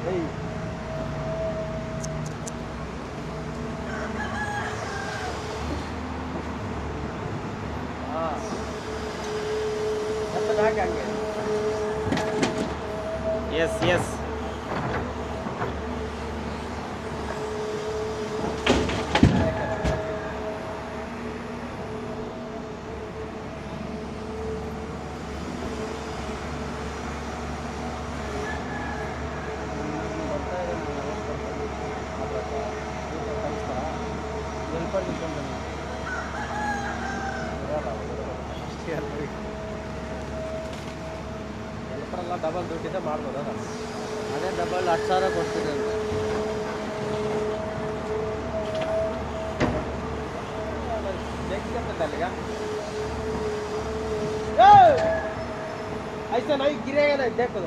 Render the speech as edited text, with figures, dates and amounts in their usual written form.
ಏಯ್ ಹಾಂ ಮತ್ತೆ ಹಾಕಿ ಹಂಗೆ ಎಸ್ ಎಸ್ ಎಲ್ಲರೆಲ್ಲ ಡಬಲ್ ದುಡ್ಡಿದ್ದೆ ಮಾಡ್ಬೋದು ಅದ ಅದೇ ಡಬಲ್ 10,000 ಕೊಡ್ತಿದೆ ಅಂತ. ಅಲ್ಲಿಗ ऐसा नहीं गिरेगा नहीं देखो